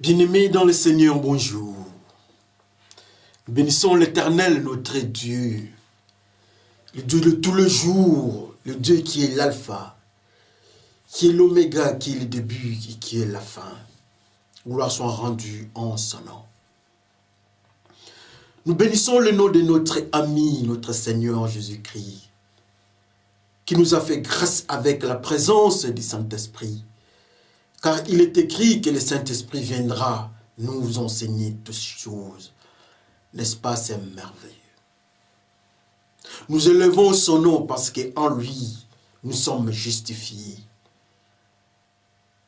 Bien-aimés dans le Seigneur, bonjour. Bénissons l'Éternel, notre Dieu, le Dieu de tous les jours, le Dieu qui est l'alpha, qui est l'oméga, qui est le début et qui est la fin. Gloire soit rendue en son nom. Nous bénissons le nom de notre ami, notre Seigneur Jésus-Christ, qui nous a fait grâce avec la présence du Saint-Esprit. Car il est écrit que le Saint-Esprit viendra nous enseigner toutes choses. N'est-ce pas, c'est merveilleux. Nous élevons son nom parce qu'en lui, nous sommes justifiés.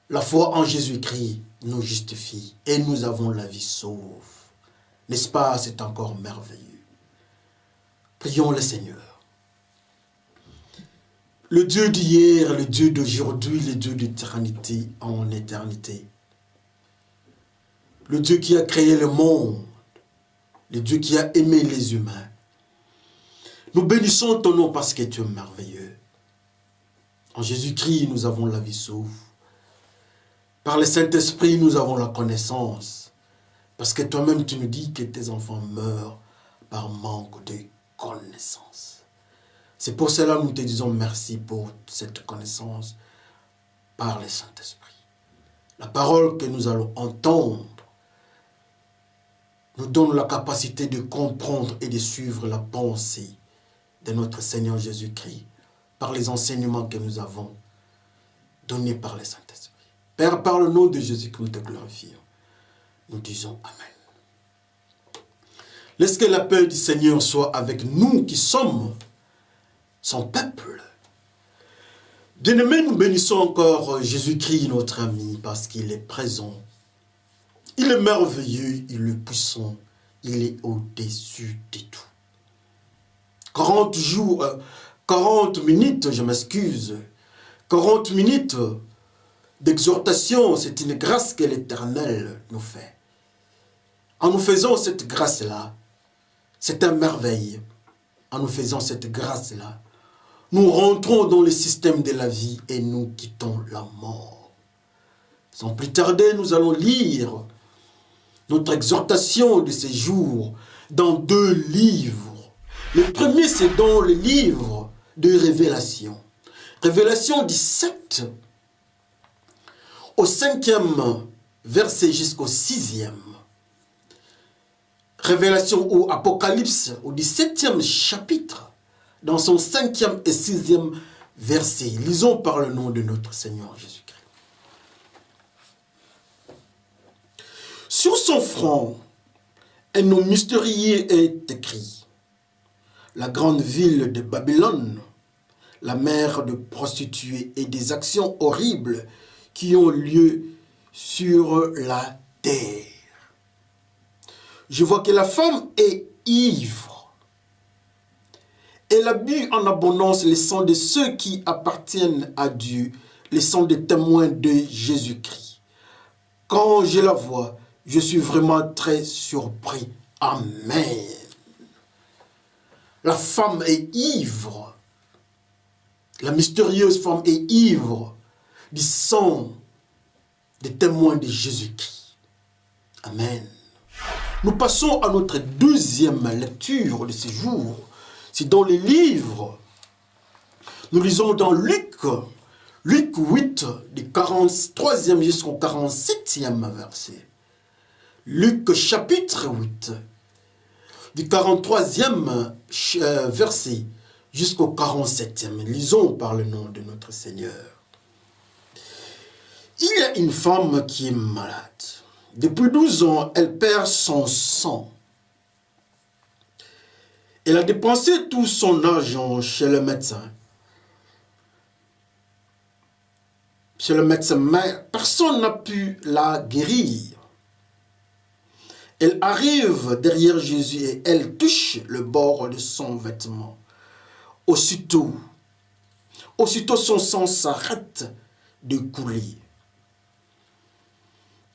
La foi en Jésus-Christ nous justifie et nous avons la vie sauve. N'est-ce pas, c'est encore merveilleux. Prions le Seigneur. Le Dieu d'hier, le Dieu d'aujourd'hui, le Dieu d'éternité en éternité. Le Dieu qui a créé le monde, le Dieu qui a aimé les humains. Nous bénissons ton nom parce que tu es merveilleux. En Jésus-Christ, nous avons la vie sauve. Par le Saint-Esprit, nous avons la connaissance. Parce que toi-même, tu nous dis que tes enfants meurent par manque de connaissance. C'est pour cela que nous te disons merci pour cette connaissance par le Saint-Esprit. La parole que nous allons entendre nous donne la capacité de comprendre et de suivre la pensée de notre Seigneur Jésus-Christ par les enseignements que nous avons donnés par le Saint-Esprit. Père, par le nom de Jésus que nous te glorifions, nous disons Amen. Laisse que la paix du Seigneur soit avec nous qui sommes son peuple. Bien-aimés, nous bénissons encore Jésus-Christ, notre ami, parce qu'il est présent. Il est merveilleux, il est puissant, il est au-dessus de tout. 40 minutes, je m'excuse, 40 minutes d'exhortation, c'est une grâce que l'Éternel nous fait. En nous faisant cette grâce-là, c'est un merveille. En nous faisant cette grâce-là, nous rentrons dans le système de la vie et nous quittons la mort. Sans plus tarder, nous allons lire notre exhortation de ces jours dans 2 livres. Le premier, c'est dans le livre de Révélation. Révélation 17, au 5e verset jusqu'au 6e. Révélation ou Apocalypse au 17e chapitre, dans son 5e et 6e verset. Lisons par le nom de notre Seigneur Jésus-Christ. Sur son front, un nom mystérieux est écrit. La grande ville de Babylone, la mère de prostituées et des actions horribles qui ont lieu sur la terre. Je vois que la femme est ivre. Elle a bu en abondance le sang de ceux qui appartiennent à Dieu, le sang des témoins de Jésus-Christ. Quand je la vois, je suis vraiment très surpris. Amen. La femme est ivre. La mystérieuse femme est ivre du sang des témoins de Jésus-Christ. Amen. Nous passons à notre 2e lecture de ce jour. C'est dans les livres. Nous lisons dans Luc 8, du 43e jusqu'au 47e verset. Luc chapitre 8, du 43e verset jusqu'au 47e. Lisons par le nom de notre Seigneur. Il y a une femme qui est malade. Depuis 12 ans, elle perd son sang. Elle a dépensé tout son argent chez le médecin. Mais personne n'a pu la guérir. Elle arrive derrière Jésus et elle touche le bord de son vêtement. Aussitôt son sang s'arrête de couler.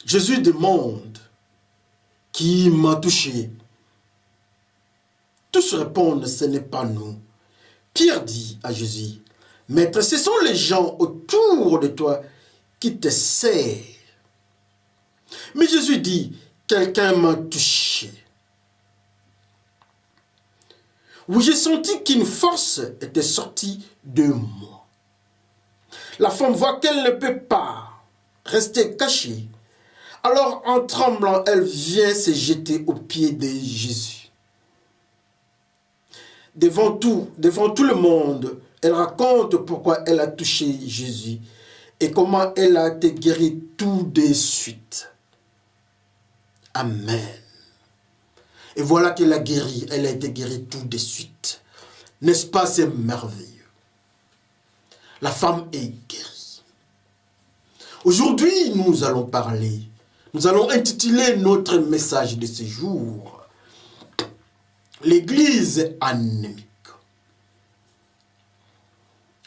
Jésus demande « Qui m'a touché ?» Tous répondent « Ce n'est pas nous ». Pierre dit à Jésus « Maître, ce sont les gens autour de toi qui te serrent. » Mais Jésus dit, quelqu'un m'a touché. Oui, j'ai senti qu'une force était sortie de moi. La femme voit qu'elle ne peut pas rester cachée. Alors, en tremblant, elle vient se jeter aux pieds de Jésus. Devant tout le monde, elle raconte pourquoi elle a touché Jésus et comment elle a été guérie tout de suite. Amen. Et voilà qu'elle a guéri, elle a été guérie tout de suite. N'est-ce pas, c'est merveilleux? La femme est guérie. Aujourd'hui, nous allons parler, nous allons intituler notre message de ce jour, l'Église anémique.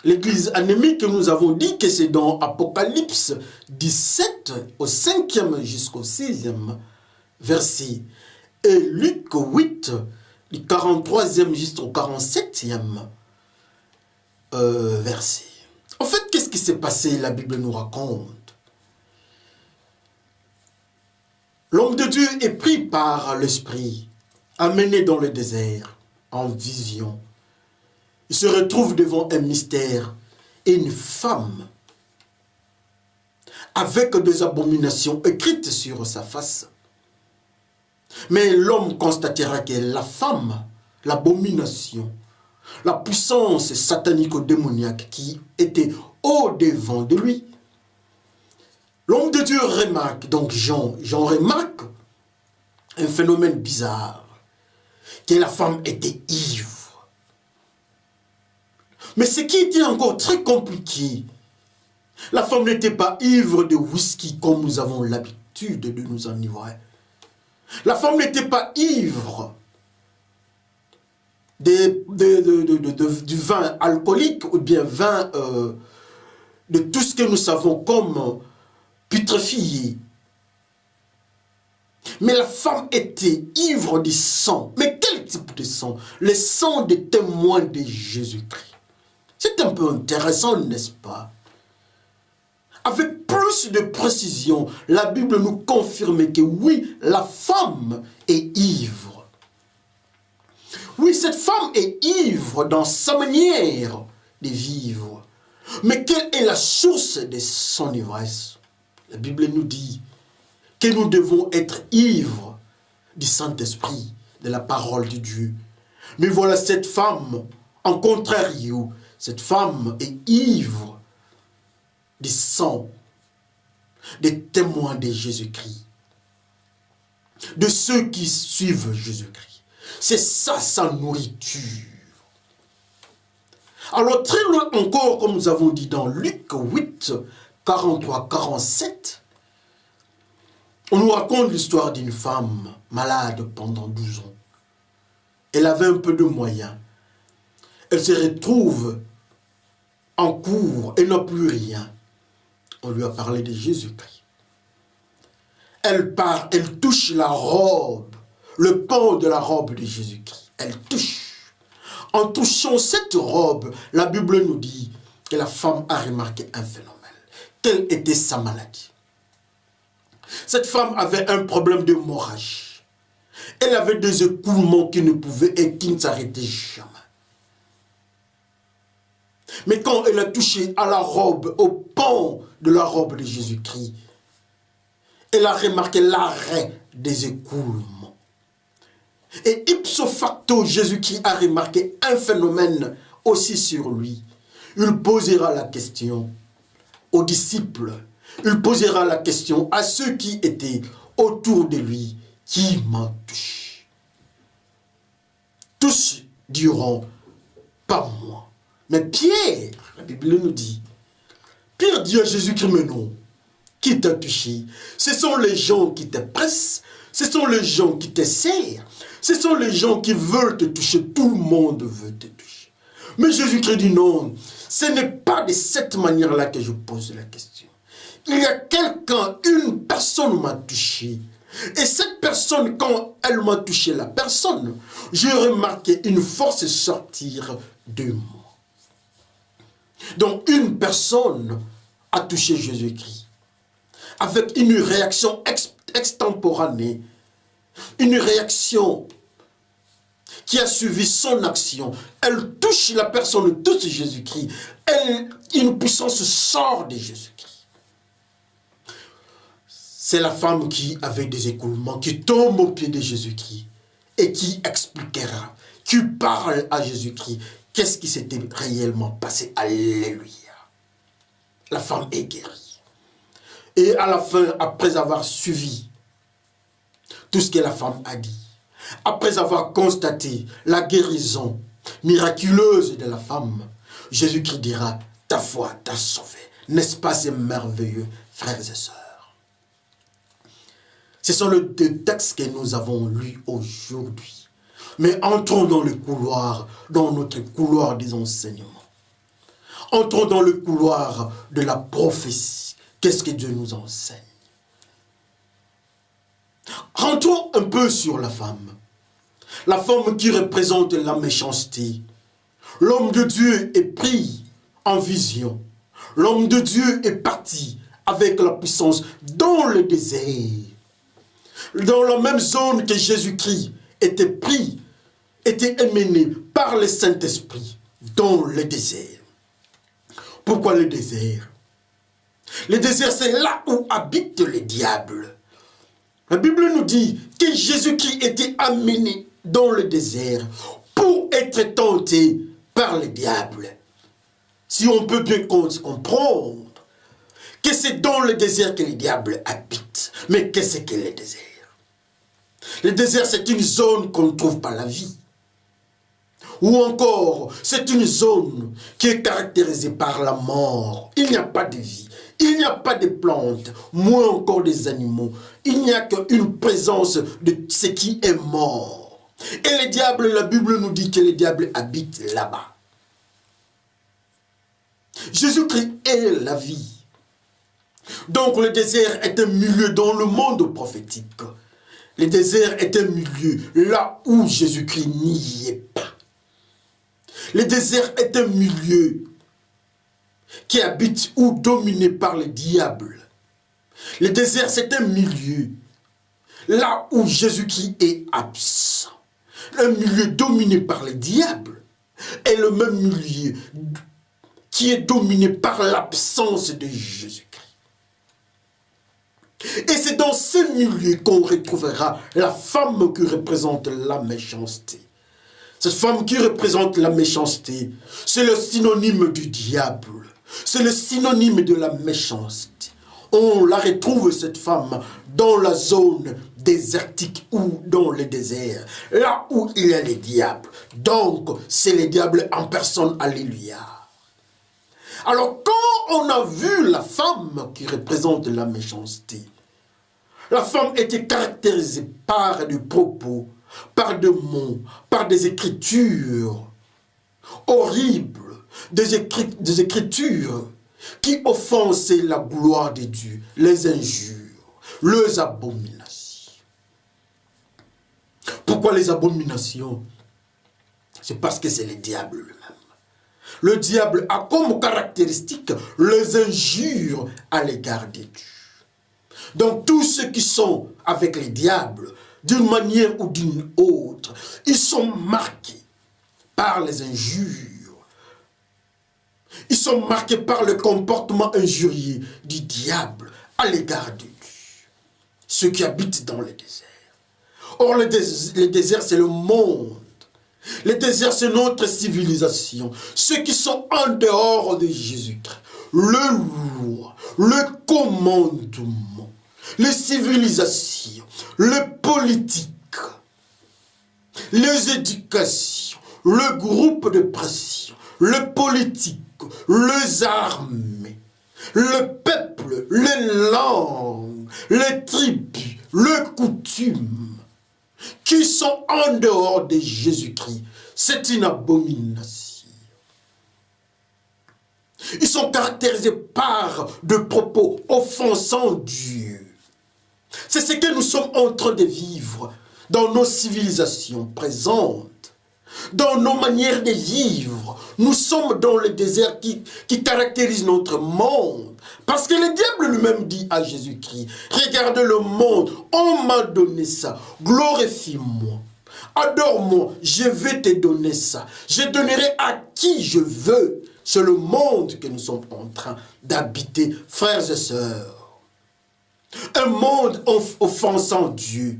L'Église anémique, nous avons dit que c'est dans Apocalypse 17, au 5e jusqu'au 6e verset, et Luc 8, du 43e jusqu'au 47e verset. En fait, qu'est-ce qui s'est passé? La Bible nous raconte. L'homme de Dieu est pris par l'Esprit, amené dans le désert, en vision. Il se retrouve devant un mystère et une femme avec des abominations écrites sur sa face. Mais l'homme constatera que la femme, l'abomination, la puissance satanico-démoniaque qui était au-devant de lui. L'homme de Dieu remarque, donc Jean remarque un phénomène bizarre, que la femme était ivre. Mais ce qui était encore très compliqué, la femme n'était pas ivre de whisky comme nous avons l'habitude de nous enivrer. La femme n'était pas ivre du vin alcoolique ou bien vin de tout ce que nous savons comme putréfié. Mais la femme était ivre du sang. Mais quel type de sang? Le sang des témoins de Jésus-Christ. C'est un peu intéressant, n'est-ce pas? Avec plus de précision, la Bible nous confirme que oui, la femme est ivre. Oui, cette femme est ivre dans sa manière de vivre. Mais quelle est la source de son ivresse? La Bible nous dit que nous devons être ivres du Saint-Esprit, de la parole de Dieu. Mais voilà, cette femme, en contrario, cette femme est ivre du sang des témoins de Jésus-Christ, de ceux qui suivent Jésus-Christ. C'est ça sa nourriture. Alors très loin encore, comme nous avons dit dans Luc 8, 43-47, on nous raconte l'histoire d'une femme malade pendant 12 ans. Elle avait un peu de moyens. Elle se retrouve en cours et n'a plus rien. On lui a parlé de Jésus-Christ. Elle part, elle touche la robe, le pan de la robe de Jésus-Christ. Elle touche. En touchant cette robe, la Bible nous dit que la femme a remarqué un phénomène. Quelle était sa maladie? Cette femme avait un problème d'hémorragie. Elle avait des écoulements qui ne pouvaient et qui ne s'arrêtaient jamais. Mais quand elle a touché à la robe, au pan de la robe de Jésus-Christ, elle a remarqué l'arrêt des écoulements. Et ipso facto, Jésus-Christ a remarqué un phénomène aussi sur lui. Il posera la question aux disciples, il posera la question à ceux qui étaient autour de lui, qui m'a touché? Tous diront, pas moi. Mais Pierre, la Bible nous dit, Pierre dit à Jésus-Christ, mais non, qui t'a touché? Ce sont les gens qui te pressent, ce sont les gens qui te serrent, ce sont les gens qui veulent te toucher, tout le monde veut te toucher. Mais Jésus-Christ dit non, ce n'est pas de cette manière-là que je pose la question. Il y a quelqu'un, une personne m'a touché. Et cette personne, quand elle m'a touché, la personne, j'ai remarqué une force sortir de moi. Donc une personne a touché Jésus-Christ avec une réaction extemporanée, une réaction qui a suivi son action. Elle touche la personne, touche Jésus-Christ. Une puissance sort de Jésus-Christ. C'est la femme qui avait des écoulements, qui tombe au pied de Jésus-Christ et qui expliquera, qui parle à Jésus-Christ. Qu'est-ce qui s'était réellement passé? Alléluia. La femme est guérie. Et à la fin, après avoir suivi tout ce que la femme a dit, après avoir constaté la guérison miraculeuse de la femme, Jésus-Christ dira, ta foi t'a sauvé. N'est-ce pas, c'est merveilleux, frères et sœurs? Ce sont les deux textes que nous avons lus aujourd'hui. Mais entrons dans le couloir, dans notre couloir des enseignements. Entrons dans le couloir de la prophétie. Qu'est-ce que Dieu nous enseigne? Rentrons un peu sur la femme. La femme qui représente la méchanceté. L'homme de Dieu est pris en vision. L'homme de Dieu est parti avec la puissance dans le désert. Dans la même zone que Jésus-Christ était pris, était émené par le Saint-Esprit dans le désert. Pourquoi le désert? Le désert, c'est là où habite le diable. La Bible nous dit que Jésus-Christ était amené dans le désert pour être tenté par le diable. Si on peut bien comprendre que c'est dans le désert que le diable habite. Mais qu'est-ce que le désert? Le désert, c'est une zone qu'on ne trouve pas la vie. Ou encore, c'est une zone qui est caractérisée par la mort. Il n'y a pas de vie. Il n'y a pas de plantes, moins encore des animaux. Il n'y a qu'une présence de ce qui est mort. Et le diable, la Bible nous dit que le diable habite là-bas. Jésus-Christ est la vie. Donc le désert est un milieu dans le monde prophétique. Le désert est un milieu là où Jésus-Christ n'y est pas. Le désert est un milieu qui habite ou dominé par le diable. Le désert, c'est un milieu là où Jésus-Christ est absent. Un milieu dominé par le diable est le même milieu qui est dominé par l'absence de Jésus-Christ. Et c'est dans ce milieu qu'on retrouvera la femme qui représente la méchanceté. Cette femme qui représente la méchanceté, c'est le synonyme du diable. C'est le synonyme de la méchanceté. On la retrouve, cette femme, dans la zone désertique ou dans le désert, là où il y a les diables. Donc, c'est le diable en personne, alléluia. Alors, quand on a vu la femme qui représente la méchanceté, la femme était caractérisée par des propos, par des mots, par des écritures horribles, des écritures qui offensaient la gloire de Dieu, les injures, les abominations. Pourquoi les abominations? C'est parce que c'est le diable lui-même. Le diable a comme caractéristique les injures à l'égard de Dieu. Donc tous ceux qui sont avec les diables, d'une manière ou d'une autre, ils sont marqués par les injures. Ils sont marqués par le comportement injurieux du diable à l'égard de Dieu. Ceux qui habitent dans le désert. Or, le désert, c'est le monde. Le désert, c'est notre civilisation. Ceux qui sont en dehors de Jésus-Christ. Le loi, le commandement, les civilisations, le politique, les éducations, le groupe de pression, le politique, les armées, le peuple, les langues, les tribus, les coutumes qui sont en dehors de Jésus-Christ. C'est une abomination. Ils sont caractérisés par de propos offensant Dieu. C'est ce que nous sommes en train de vivre dans nos civilisations présentes. dans nos manières de vivre. Nous sommes dans le désert qui caractérise notre monde. Parce que le diable lui-même dit à Jésus-Christ, regarde le monde, on m'a donné ça, glorifie-moi, adore-moi, je vais te donner ça. Je donnerai à qui je veux. C'est le monde que nous sommes en train d'habiter, frères et sœurs. Un monde offensant Dieu.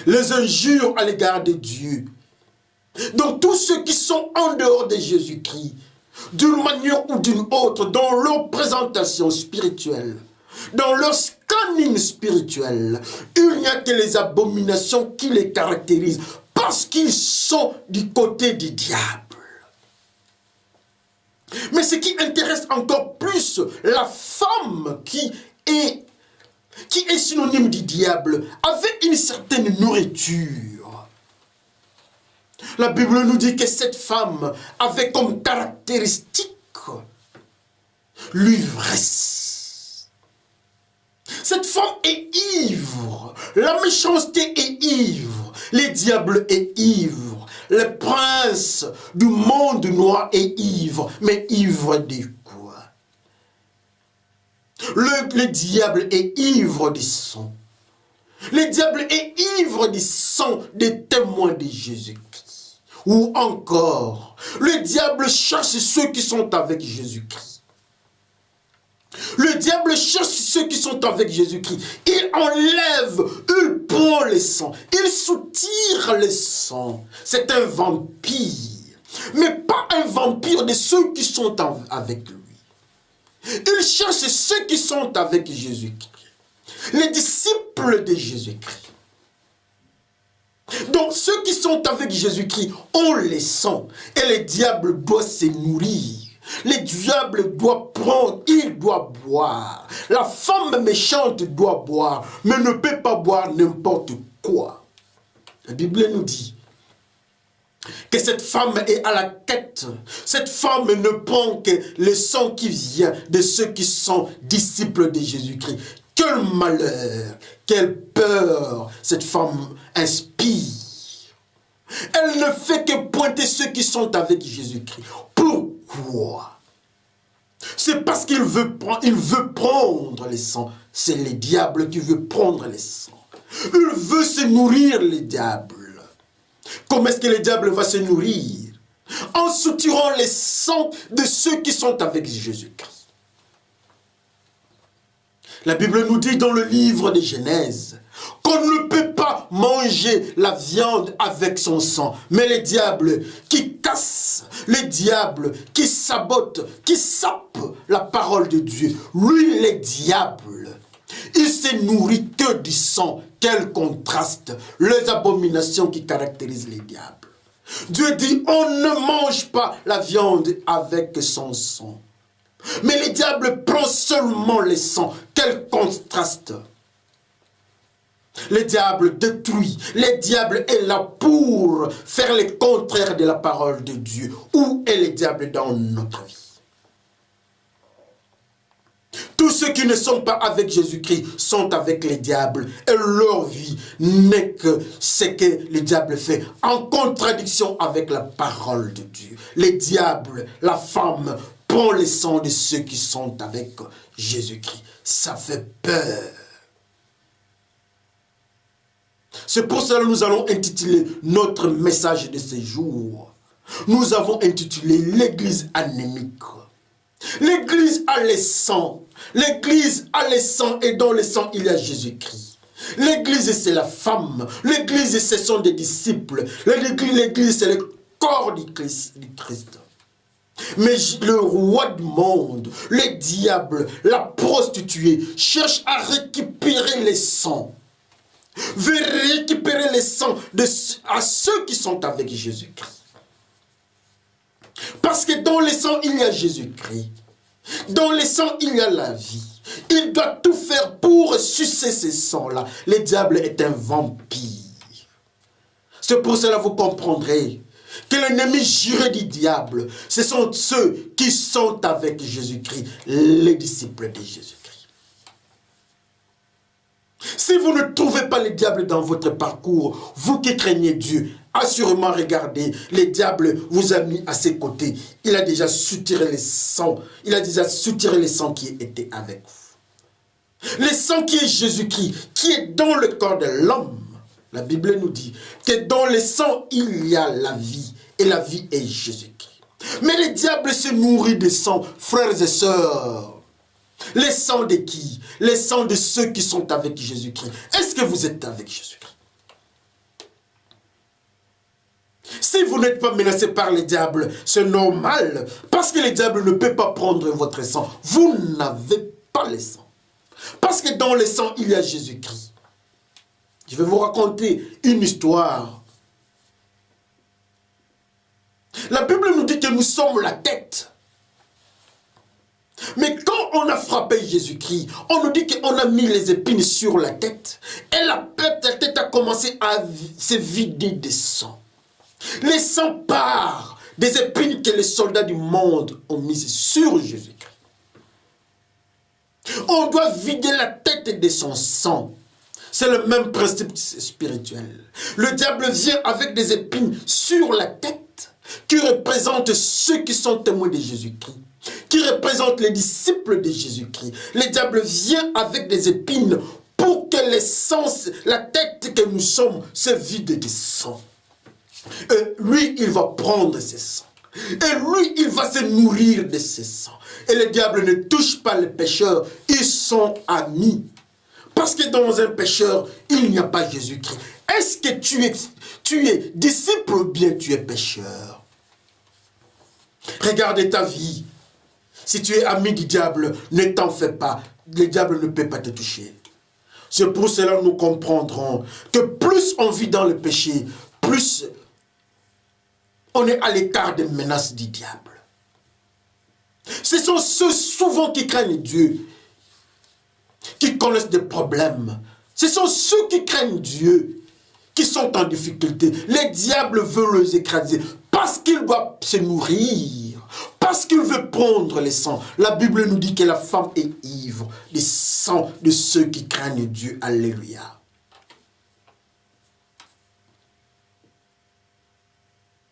Les injures à l'égard de Dieu. Donc tous ceux qui sont en dehors de Jésus-Christ, d'une manière ou d'une autre, dans leur présentation spirituelle, dans leur scanning spirituel, il n'y a que les abominations qui les caractérisent, parce qu'ils sont du côté du diable. Mais ce qui intéresse encore plus la femme qui est synonyme du diable, avait une certaine nourriture. La Bible nous dit que cette femme avait comme caractéristique l'ivresse. Cette femme est ivre. La méchanceté est ivre. Le diable est ivre. Le prince du monde noir est ivre. Mais ivre de quoi? Le diable est ivre du sang. Le diable est ivre du sang des témoins de Jésus-Christ. Ou encore, le diable cherche ceux qui sont avec Jésus-Christ. Le diable cherche ceux qui sont avec Jésus-Christ. Il enlève, il prend le sang, il soutire le sang. C'est un vampire. Mais pas un vampire de ceux qui sont avec lui. Il cherche ceux qui sont avec Jésus-Christ. Les disciples de Jésus-Christ. Donc ceux qui sont avec Jésus-Christ ont le sang. Et le diable doit se nourrir. Le diable doit prendre, il doit boire. La femme méchante doit boire, mais ne peut pas boire n'importe quoi. La Bible nous dit que cette femme est à la quête. Cette femme ne prend que le sang qui vient de ceux qui sont disciples de Jésus-Christ. Quel malheur, quelle peur cette femme inspire. Elle ne fait que pointer ceux qui sont avec Jésus-Christ. Pourquoi? C'est parce qu'il veut prendre le sang. C'est le diable qui veut prendre le sang. Il veut se nourrir, le diable. Comment est-ce que le diable va se nourrir? En soutirant le sang de ceux qui sont avec Jésus-Christ. La Bible nous dit dans le livre de Genèse qu'on ne peut pas manger la viande avec son sang. Mais le diable qui casse, le diable qui sabote, qui sape la parole de Dieu, lui le diable, il se nourrit que du sang. Quel contraste, les abominations qui caractérisent les diables. Dieu dit on ne mange pas la viande avec son sang. Mais le diable prend seulement le sang. Quel contraste! Le diable détruit. Le diable est là pour faire le contraire de la parole de Dieu. Où est le diable dans notre vie? Tous ceux qui ne sont pas avec Jésus-Christ sont avec le diable. Et leur vie n'est que ce que le diable fait en contradiction avec la parole de Dieu. Le diable, la femme, prend le sang de ceux qui sont avec Jésus-Christ. Ça fait peur. C'est pour cela que nous allons intituler notre message de ce jour. Nous avons intitulé l'Église anémique. L'Église a le sang. L'Église a le sang et dans le sang il y a Jésus-Christ. L'Église c'est la femme. L'Église ce sont des disciples. L'Église c'est le corps du Christ. Mais le roi du monde, le diable, la prostituée, cherche à récupérer les sangs. Veut récupérer les sangs à ceux qui sont avec Jésus-Christ. Parce que dans le sang, il y a Jésus-Christ. Dans le sang, il y a la vie. Il doit tout faire pour sucer ces sangs-là. Le diable est un vampire. C'est pour cela que vous comprendrez que l'ennemi juré du diable, ce sont ceux qui sont avec Jésus-Christ, les disciples de Jésus-Christ. Si vous ne trouvez pas le diable dans votre parcours, vous qui craignez Dieu, assurément, regardez, le diable vous a mis à ses côtés. Il a déjà soutiré le sang. Il a déjà soutiré le sang qui était avec vous. Le sang qui est Jésus-Christ, qui est dans le corps de l'homme. La Bible nous dit que dans le sang, il y a la vie. Et la vie est Jésus-Christ. Mais le diable se nourrit de sang, frères et sœurs. Les sangs de qui? Les sangs de ceux qui sont avec Jésus-Christ. Est-ce que vous êtes avec Jésus-Christ? Si vous n'êtes pas menacé par le diable, c'est normal. Parce que le diable ne peut pas prendre votre sang. Vous n'avez pas le sang. Parce que dans le sang, il y a Jésus-Christ. Je vais vous raconter une histoire. La Bible nous dit que nous sommes la tête. Mais quand on a frappé Jésus-Christ, on nous dit qu'on a mis les épines sur la tête. Et la tête a commencé à se vider de sang. Les sang part des épines que les soldats du monde ont mises sur Jésus-Christ. On doit vider la tête de son sang. C'est le même principe spirituel. Le diable vient avec des épines sur la tête qui représentent ceux qui sont témoins de Jésus-Christ, qui représentent les disciples de Jésus-Christ. Le diable vient avec des épines pour que la tête que nous sommes se vide de sang. Et lui, il va prendre ses sangs. Et lui, il va se nourrir de ses sangs. Et le diable ne touche pas les pécheurs. Ils sont amis. Parce que dans un pécheur, il n'y a pas Jésus-Christ. Est-ce que tu es disciple ou bien tu es pécheur? Regarde ta vie. Si tu es ami du diable, ne t'en fais pas. Le diable ne peut pas te toucher. C'est pour cela que nous comprendrons que plus on vit dans le péché, plus on est à l'écart des menaces du diable. Ce sont ceux souvent qui craignent Dieu, qui connaissent des problèmes. Ce sont ceux qui craignent Dieu, qui sont en difficulté. Le diable veut les écraser parce qu'il doit se nourrir, parce qu'il veut prendre le sang. La Bible nous dit que la femme est ivre du sang de ceux qui craignent Dieu. Alléluia.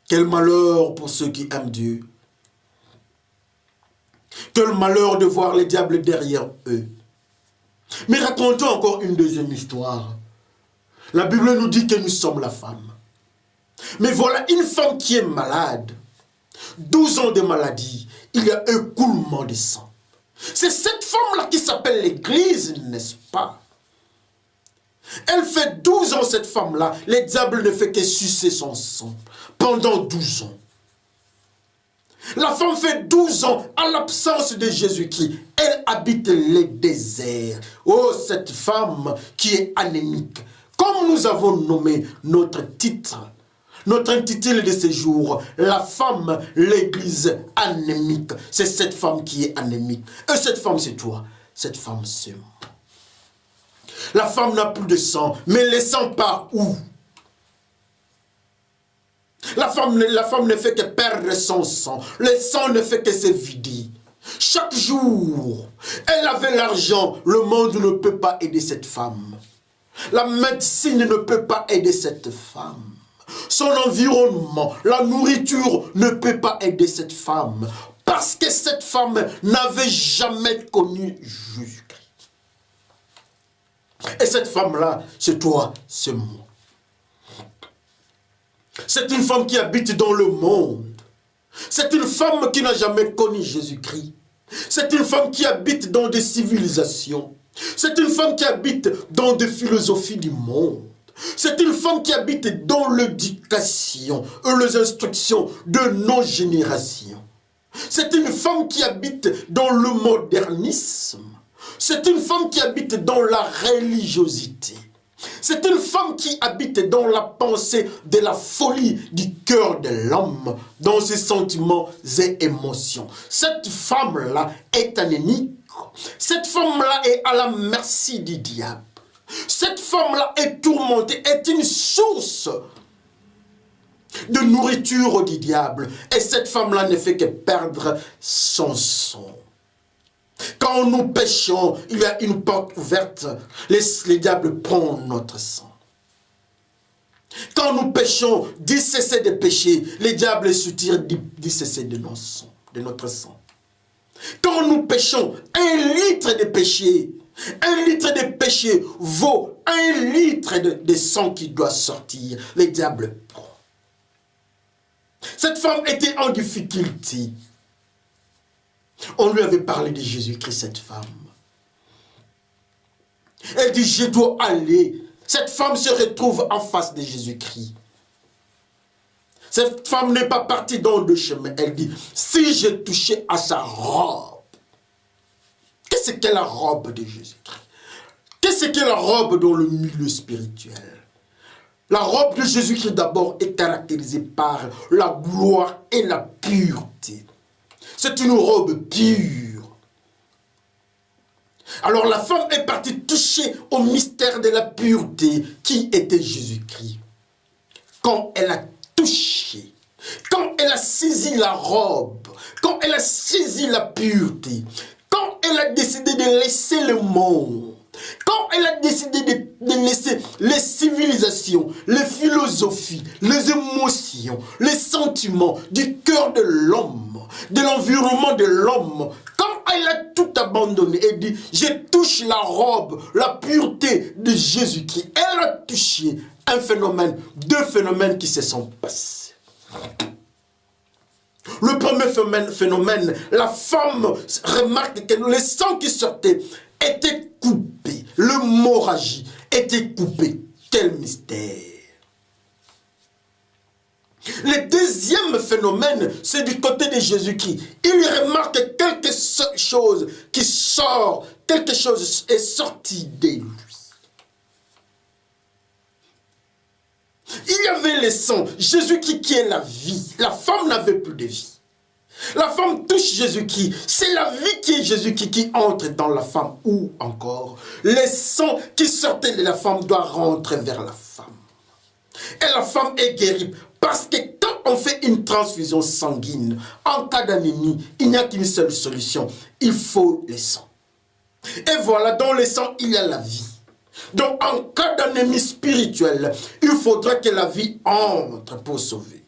Quel malheur pour ceux qui aiment Dieu. Quel malheur de voir le diable derrière eux. Mais racontons encore une deuxième histoire. La Bible nous dit que nous sommes la femme. Mais voilà une femme qui est malade. 12 ans de maladie. Il y a un coulement de sang. C'est cette femme-là qui s'appelle l'Église, n'est-ce pas? Elle fait 12 ans, cette femme-là. Le diable ne fait que sucer son sang. Pendant 12 ans. La femme fait 12 ans à l'absence de Jésus-Christ. Elle habite les déserts. Oh, cette femme qui est anémique. Comme nous avons nommé notre titre, notre intitulé de ce jour, la femme, l'église anémique. C'est cette femme qui est anémique. Et cette femme, c'est toi. Cette femme, c'est moi. La femme n'a plus de sang. Mais le sang part où? La femme ne fait que perdre son sang. Le sang ne fait que se vider. Chaque jour, elle avait l'argent. Le monde ne peut pas aider cette femme. La médecine ne peut pas aider cette femme. Son environnement, la nourriture ne peut pas aider cette femme. Parce que cette femme n'avait jamais connu Jésus-Christ. Et cette femme-là, c'est toi, c'est moi. C'est une femme qui habite dans le monde. C'est une femme qui n'a jamais connu Jésus-Christ. C'est une femme qui habite dans des civilisations. C'est une femme qui habite dans des philosophies du monde. C'est une femme qui habite dans l'éducation et les instructions de nos générations. C'est une femme qui habite dans le modernisme. C'est une femme qui habite dans la religiosité. C'est une femme qui habite dans la pensée de la folie du cœur de l'homme, dans ses sentiments et émotions. Cette femme-là est anémique. Cette femme-là est à la merci du diable. Cette femme-là est tourmentée, est une source de nourriture du diable. Et cette femme-là ne fait que perdre son sang. Quand nous péchons, il y a une porte ouverte. Le diable prend notre sang. Quand nous péchons, dit cesser de pécher, le diable soutire, dit cesser de notre sang. Quand nous péchons, 1 litre de péché, 1 litre de péché vaut 1 litre de sang qui doit sortir. Le diable prend. Cette femme était en difficulté. On lui avait parlé de Jésus-Christ, cette femme. Elle dit, je dois aller. Cette femme se retrouve en face de Jésus-Christ. Cette femme n'est pas partie dans le chemin. Elle dit, si je touchais à sa robe. Qu'est-ce qu'est la robe de Jésus-Christ? Qu'est-ce qu'est la robe dans le milieu spirituel? La robe de Jésus-Christ d'abord est caractérisée par la gloire et la pureté. C'est une robe pure. Alors la femme est partie toucher au mystère de la pureté qui était Jésus-Christ. Quand elle a touché, quand elle a saisi la robe, quand elle a saisi la pureté, quand elle a décidé de laisser le monde, quand elle a décidé de laisser les civilisations, les philosophies, les émotions, les sentiments du cœur de l'homme, de l'environnement de l'homme, quand elle a tout abandonné et dit, je touche la robe, la pureté de Jésus-Christ, elle a touché un phénomène, 2 phénomènes qui se sont passés. Le premier phénomène, la femme remarque que le sang qui sortait était coupé. L'hémorragie était coupée. Quel mystère! Le deuxième phénomène, c'est du côté de Jésus-Christ. Il remarque quelque chose qui sort, quelque chose est sorti de lui. Il y avait le sang, Jésus-Christ qui est la vie. La femme n'avait plus de vie. La femme touche Jésus-Christ. C'est la vie qui est Jésus-Christ qui entre dans la femme. Ou encore, le sang qui sortait de la femme doit rentrer vers la femme. Et la femme est guérie. Parce que quand on fait une transfusion sanguine, en cas d'anémie, il n'y a qu'une seule solution. Il faut le sang. Et voilà, dans le sang, il y a la vie. Donc, en cas d'anémie spirituelle, il faudra que la vie entre pour sauver.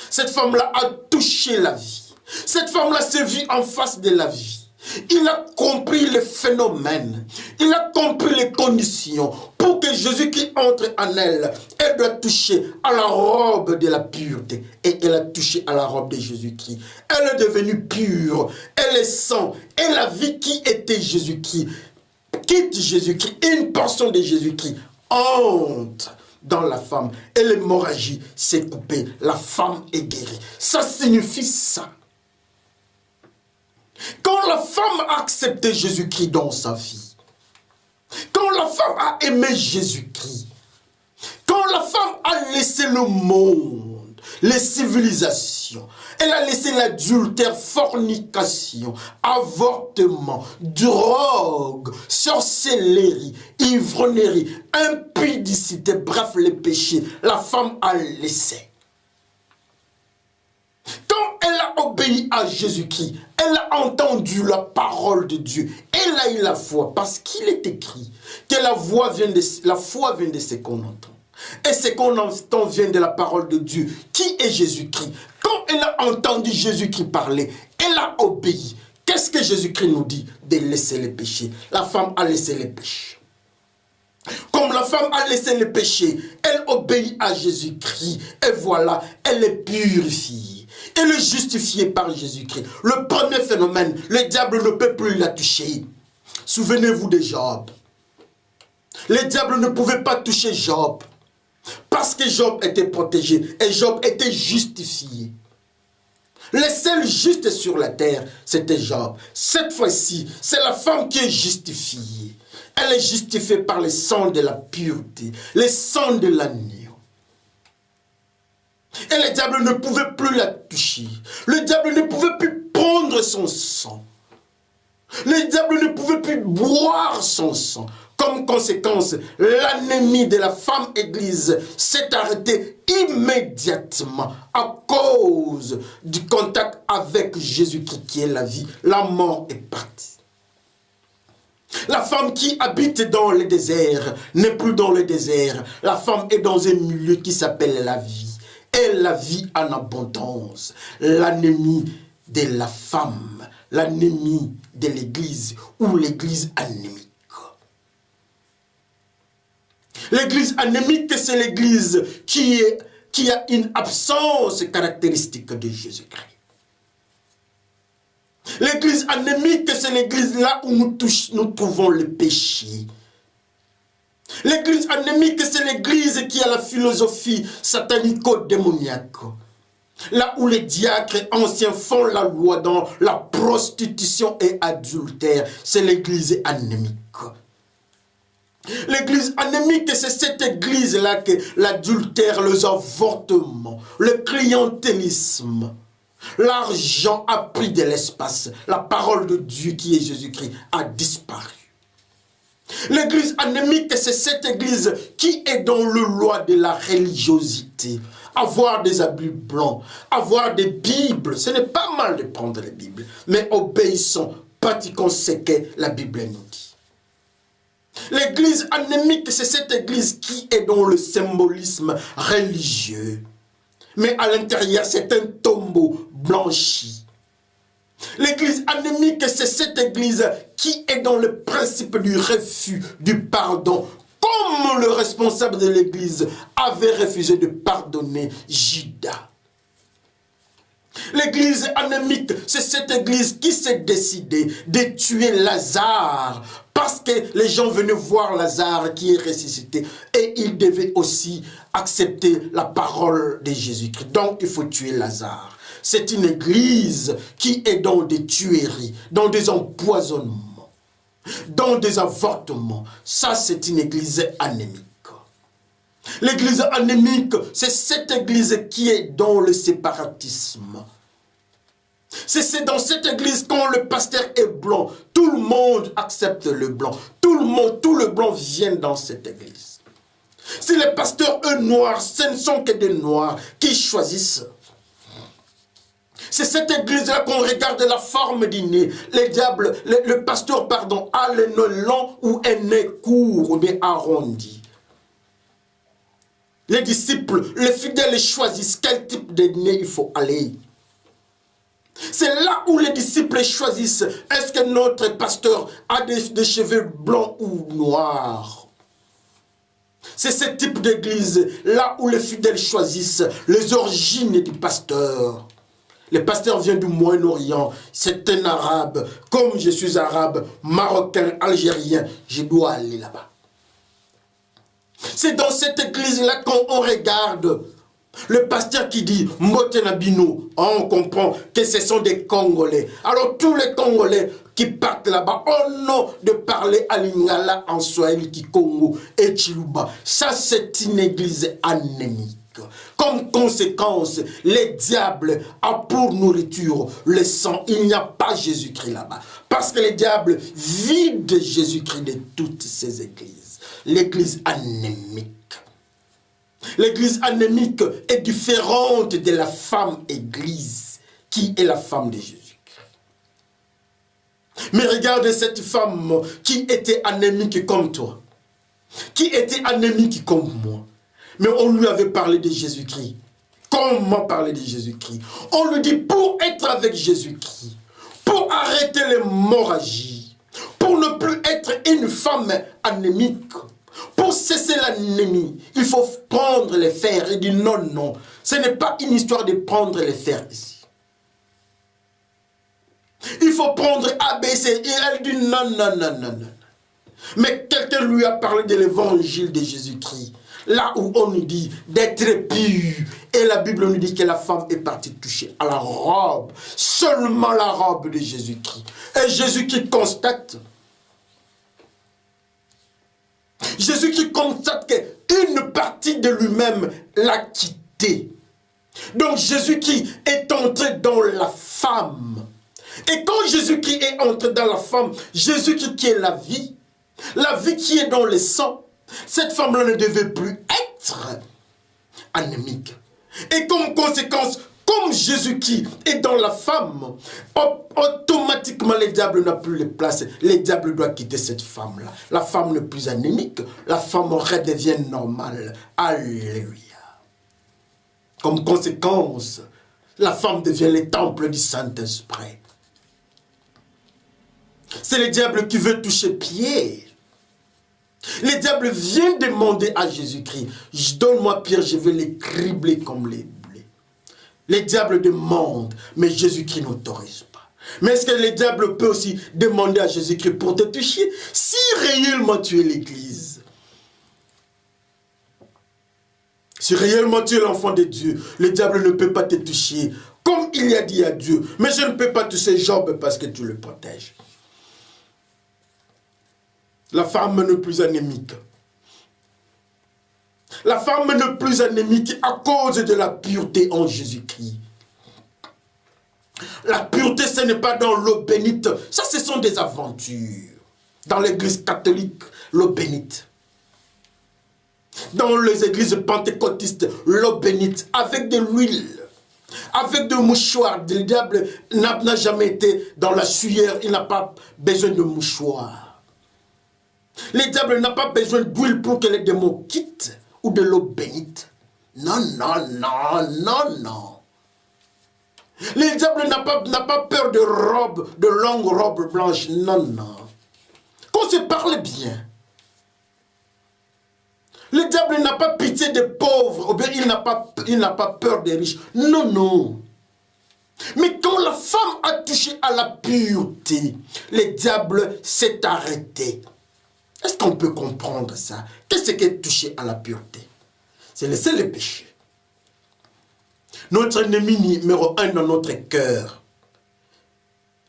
Cette femme-là a touché la vie. Cette femme-là s'est vue en face de la vie. Il a compris le phénomène. Il a compris les conditions. Pour que Jésus-Christ entre en elle, elle doit toucher à la robe de la pureté. Et elle a touché à la robe de Jésus-Christ. Elle est devenue pure. Elle est sang. Et la vie qui était Jésus-Christ quitte Jésus-Christ. Une portion de Jésus-Christ entre dans la femme. Et l'hémorragie s'est coupée. La femme est guérie. Ça signifie ça. Quand la femme a accepté Jésus-Christ dans sa vie, quand la femme a aimé Jésus-Christ, quand la femme a laissé le monde, les civilisations, elle a laissé l'adultère, fornication, avortement, drogue, sorcellerie, ivrognerie, impudicité, bref les péchés, la femme a laissé. Quand elle a obéi à Jésus-Christ, elle a entendu la parole de Dieu. Elle a eu la foi parce qu'il est écrit que la foi vient de ce qu'on entend. Et ce qu'on entend vient de la parole de Dieu, qui est Jésus-Christ. Quand elle a entendu Jésus-Christ parler, elle a obéi. Qu'est-ce que Jésus-Christ nous dit? De laisser les péchés. La femme a laissé les péchés. Comme la femme a laissé les péchés, elle obéit à Jésus-Christ. Et voilà, elle est purifiée. Elle est justifiée par Jésus-Christ. Le premier phénomène, le diable ne peut plus la toucher. Souvenez-vous de Job. Le diable ne pouvait pas toucher Job. Parce que Job était protégé et Job était justifié. Le seul juste sur la terre, c'était Job. Cette fois-ci, c'est la femme qui est justifiée. Elle est justifiée par le sang de la pureté, le sang de l'agneau. Et le diable ne pouvait plus la toucher. Le diable ne pouvait plus prendre son sang. Le diable ne pouvait plus boire son sang. Comme conséquence, l'anémie de la femme église s'est arrêtée immédiatement à cause du contact avec Jésus-Christ qui est la vie. La mort est partie. La femme qui habite dans le désert n'est plus dans le désert. La femme est dans un milieu qui s'appelle la vie. Et la vie en abondance. L'ennemi de la femme, l'ennemi de l'église ou l'église anémique. L'église anémique, c'est l'église qui a une absence caractéristique de Jésus-Christ. L'église anémique, c'est l'église là où nous trouvons le péché. L'église anémique, c'est l'église qui a la philosophie satanico-démoniaque. Là où les diacres anciens font la loi dans la prostitution et adultère, c'est l'église anémique. L'église anémique, c'est cette église-là que l'adultère, les avortements, le clientélisme, l'argent a pris de l'espace. La parole de Dieu qui est Jésus-Christ a disparu. L'église anémique, c'est cette église qui est dans le loi de la religiosité. Avoir des habits blancs, avoir des Bibles, ce n'est pas mal de prendre les Bibles, mais obéissons, pratiquons ce que la Bible nous dit. L'église anémique, c'est cette église qui est dans le symbolisme religieux. Mais à l'intérieur, c'est un tombeau blanchi. L'église anémique, c'est cette église qui est dans le principe du refus, du pardon. Comme le responsable de l'église avait refusé de pardonner Judas. L'église anémique, c'est cette église qui s'est décidée de tuer Lazare. Parce que les gens venaient voir Lazare qui est ressuscité. Et ils devaient aussi accepter la parole de Jésus-Christ. Donc il faut tuer Lazare. C'est une église qui est dans des tueries, dans des empoisonnements, dans des avortements. Ça, c'est une église anémique. L'église anémique, c'est cette église qui est dans le séparatisme. C'est dans cette église, quand le pasteur est blanc, tout le monde accepte le blanc. Tout le blanc vient dans cette église. Si les pasteurs, eux, noirs, ce ne sont que des noirs qui choisissent. C'est cette église-là qu'on regarde la forme du nez. Le pasteur, pardon, a le nez long ou un nez court ou bien arrondi. Les disciples, les fidèles choisissent quel type de nez il faut aller. C'est là où les disciples choisissent. Est-ce que notre pasteur a des cheveux blancs ou noirs? C'est ce type d'église là où les fidèles choisissent les origines du pasteur. Le pasteur vient du Moyen-Orient, c'est un arabe. Comme je suis arabe, marocain, algérien, je dois aller là-bas. C'est dans cette église-là qu'on regarde le pasteur qui dit « Motenabino », on comprend que ce sont des Congolais. Alors tous les Congolais qui partent là-bas, au nom de parler à Lingala en Swahili, Kikongo et Chiluba, ça c'est une église anémique. Comme conséquence, les diables ont pour nourriture le sang. Il n'y a pas Jésus-Christ là-bas. Parce que les diables vident Jésus-Christ de toutes ces églises. L'église anémique. L'église anémique est différente de la femme église, qui est la femme de Jésus-Christ. Mais regarde cette femme qui était anémique comme toi, qui était anémique comme moi. Mais on lui avait parlé de Jésus-Christ. Comment parler de Jésus-Christ? On lui dit pour être avec Jésus-Christ, pour arrêter l'hémorragie, pour ne plus être une femme anémique, pour cesser l'anémie, il faut prendre les fers. Il dit non, non, ce n'est pas une histoire de prendre les fers ici. Il faut prendre ABC. Et elle dit non, non, non, non, non. Mais quelqu'un lui a parlé de l'évangile de Jésus-Christ. Là où on nous dit d'être pur. Et la Bible nous dit que la femme est partie toucher à la robe. Seulement la robe de Jésus-Christ. Et Jésus-Christ constate. Jésus-Christ constate qu'une partie de lui-même l'a quitté. Donc Jésus-Christ est entré dans la femme. Et quand Jésus-Christ est entré dans la femme, Jésus-Christ qui est la vie qui est dans le sang, cette femme-là ne devait plus être anémique. Et comme conséquence, comme Jésus qui est dans la femme, automatiquement le diable n'a plus de place. Le diable doit quitter cette femme-là. La femme n'est plus anémique, la femme redevient normale. Alléluia. Comme conséquence, la femme devient le temple du Saint-Esprit. C'est le diable qui veut toucher Pierre. Le diable vient demander à Jésus-Christ, donne-moi Pierre, je vais les cribler comme les blés. Le diable demande, mais Jésus-Christ n'autorise pas. Mais est-ce que le diable peut aussi demander à Jésus-Christ pour te toucher? Si réellement tu es l'Église, si réellement tu es l'enfant de Dieu, le diable ne peut pas te toucher, comme il a dit à Dieu. Mais je ne peux pas toucher Job parce que tu le protèges. La femme n'est plus anémique. La femme n'est plus anémique à cause de la pureté en Jésus-Christ. La pureté, ce n'est pas dans l'eau bénite. Ça, ce sont des aventures. Dans l'église catholique, l'eau bénite. Dans les églises pentecôtistes, l'eau bénite avec de l'huile, avec de mouchoirs. Le diable n'a jamais été dans la sueur, il n'a pas besoin de mouchoirs. Le diable n'a pas besoin d'huile pour que les démons quittent ou de l'eau bénite. Non, non, non, non, non. Le diable n'a pas peur de robes, de longues robes blanches. Non, non. Qu'on se parle bien. Le diable n'a pas pitié des pauvres, ou bien il n'a pas peur des riches. Non, non. Mais quand la femme a touché à la pureté, le diable s'est arrêté. Est-ce qu'on peut comprendre ça? Qu'est-ce qui est touché à la pureté? C'est le péché. Notre ennemi numéro 1 dans notre cœur,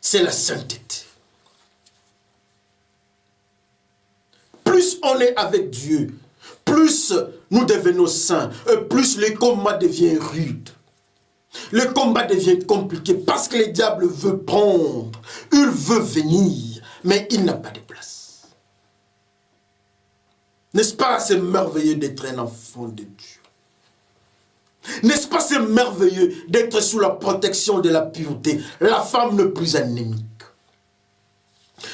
c'est la sainteté. Plus on est avec Dieu, plus nous devenons saints, plus le combat devient rude. Le combat devient compliqué parce que le diable veut prendre, il veut venir, mais il n'a pas de place. N'est-ce pas c'est merveilleux d'être un enfant de Dieu? N'est-ce pas c'est merveilleux d'être sous la protection de la pureté? La femme n'est plus anémique.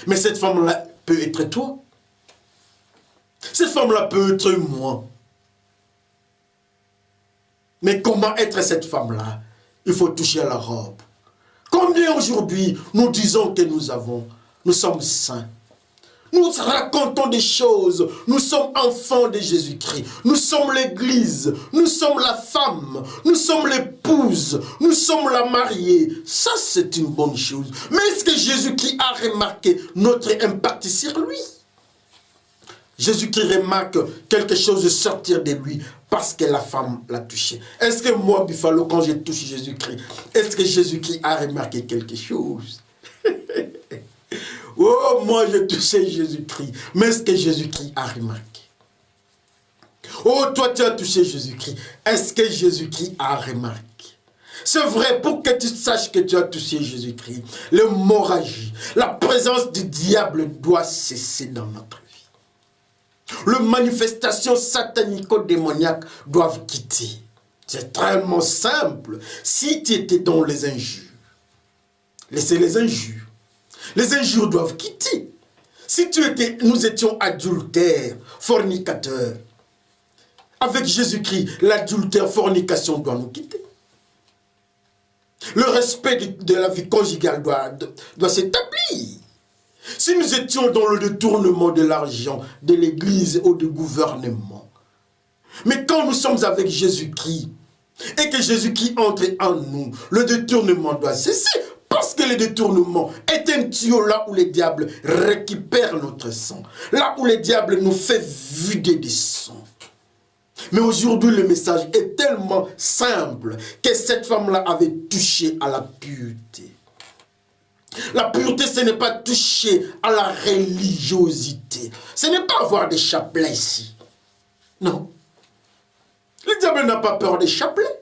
Mais cette femme-là peut être toi. Cette femme-là peut être moi. Mais comment être cette femme-là? Il faut toucher à la robe. Combien aujourd'hui nous disons que nous sommes saints? Nous racontons des choses. Nous sommes enfants de Jésus-Christ. Nous sommes l'église. Nous sommes la femme. Nous sommes l'épouse. Nous sommes la mariée. Ça, c'est une bonne chose. Mais est-ce que Jésus-Christ a remarqué notre impact sur lui? Jésus-Christ remarque quelque chose de sortir de lui parce que la femme l'a touché. Est-ce que moi, Buffalo, quand je touche Jésus-Christ, est-ce que Jésus-Christ a remarqué quelque chose? Oh, moi, je touchais Jésus-Christ. Mais est-ce que Jésus-Christ a remarqué? Oh, toi, tu as touché Jésus-Christ. Est-ce que Jésus-Christ a remarqué? C'est vrai, pour que tu saches que tu as touché Jésus-Christ, l'hémorragie, la présence du diable doit cesser dans notre vie. Les manifestations satanico-démoniaques doivent quitter. C'est tellement simple. Si tu étais dans les injures, laissez les injures. Les injures doivent quitter. Si nous étions adultères, fornicateurs, avec Jésus-Christ, l'adultère, fornication doit nous quitter. Le respect de la vie conjugale doit s'établir. Si nous étions dans le détournement de l'argent, de l'église ou du gouvernement, mais quand nous sommes avec Jésus-Christ, et que Jésus-Christ entre en nous, le détournement doit cesser. Parce que le détournement est un tuyau là où le diable récupère notre sang. Là où le diable nous fait vider du sang. Mais aujourd'hui, le message est tellement simple que cette femme-là avait touché à la pureté. La pureté, ce n'est pas toucher à la religiosité. Ce n'est pas avoir des chapelets ici. Non. Le diable n'a pas peur des chapelets.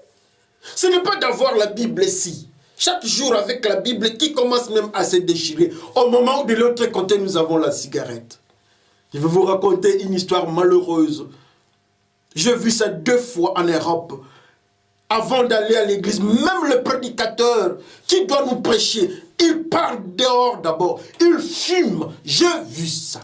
Ce n'est pas d'avoir la Bible ici. Chaque jour avec la Bible qui commence même à se déchirer. Au moment où de l'autre côté nous avons la cigarette. Je vais vous raconter une histoire malheureuse. J'ai vu ça 2 fois en Europe. avant d'aller à l'église, même le prédicateur qui doit nous prêcher, il part dehors d'abord, il fume. J'ai vu ça.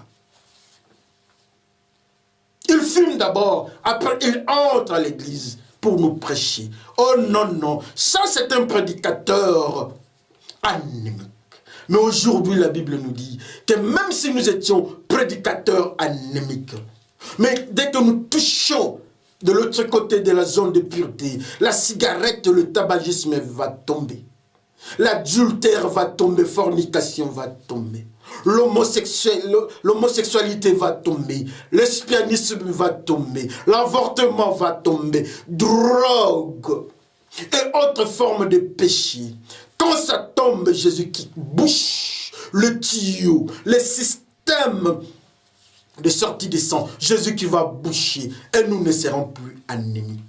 Il fume d'abord, après il entre à l'église pour nous prêcher. Oh non, non, ça c'est un prédicateur anémique. Mais aujourd'hui, la Bible nous dit que même si nous étions prédicateurs anémiques, mais dès que nous touchons de l'autre côté de la zone de pureté, la cigarette, le tabagisme va tomber. L'adultère va tomber, fornication va tomber. L'homosexualité va tomber, l'espianisme va tomber, l'avortement va tomber, drogue et autres formes de péché. Quand ça tombe, Jésus qui bouche le tuyau, le système de sortie de sang, Jésus qui va boucher et nous ne serons plus anémiques.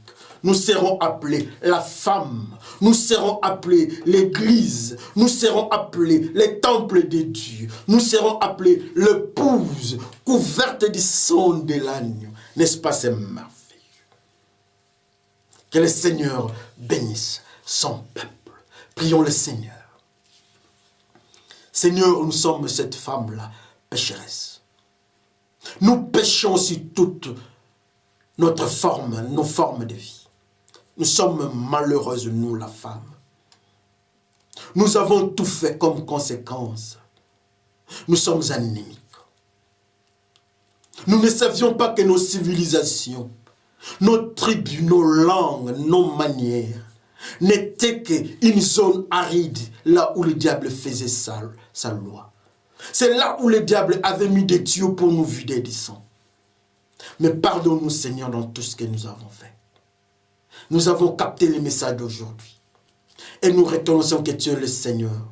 Nous serons appelés la femme, nous serons appelés l'église, nous serons appelés les temples de Dieu, nous serons appelés l'épouse couverte du sang de l'agneau. N'est-ce pas, c'est merveilleux? Que le Seigneur bénisse son peuple. Prions le Seigneur. Seigneur, nous sommes cette femme-là, pécheresse. Nous péchons sur toute notre forme, nos formes de vie. Nous sommes malheureuses, nous, la femme. Nous avons tout fait comme conséquence. Nous sommes anémiques. Nous ne savions pas que nos civilisations, nos tribus, nos langues, nos manières n'étaient qu'une zone aride, là où le diable faisait sa loi. C'est là où le diable avait mis des tuyaux pour nous vider du sang. Mais pardonne-nous, Seigneur, dans tout ce que nous avons fait. Nous avons capté les messages d'aujourd'hui. Et nous reconnaissons que tu es le Seigneur.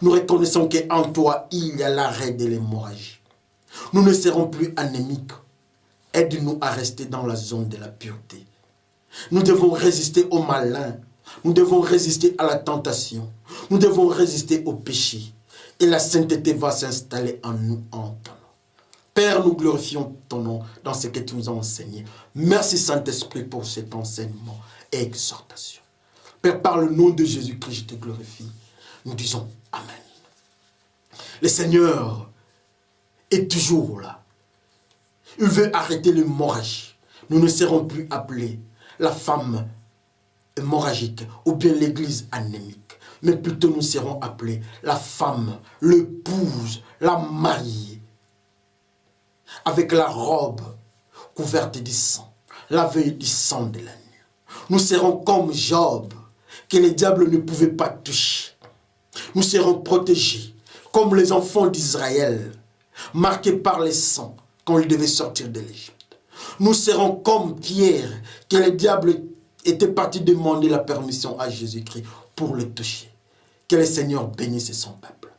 Nous reconnaissons qu'en toi, il y a l'arrêt de l'hémorragie. Nous ne serons plus anémiques. Aide-nous à rester dans la zone de la pureté. Nous devons résister au malin. Nous devons résister à la tentation. Nous devons résister au péché. Et la sainteté va s'installer en nous, en ton nom. Père, nous glorifions ton nom dans ce que tu nous as enseigné. Merci Saint-Esprit pour cet enseignement et exhortation. Père, par le nom de Jésus-Christ, je te glorifie. Nous disons Amen. Le Seigneur est toujours là. Il veut arrêter l'hémorragie. Nous ne serons plus appelés la femme hémorragique ou bien l'église anémique. Mais plutôt nous serons appelés la femme, l'épouse, la mariée. Avec la robe couverte du sang, lavée du sang de l'agneau. Nous serons comme Job, que le diable ne pouvait pas toucher. Nous serons protégés, comme les enfants d'Israël, marqués par le sang, quand ils devaient sortir de l'Égypte. Nous serons comme Pierre, que le diable était parti demander la permission à Jésus-Christ pour le toucher. Que le Seigneur bénisse son peuple.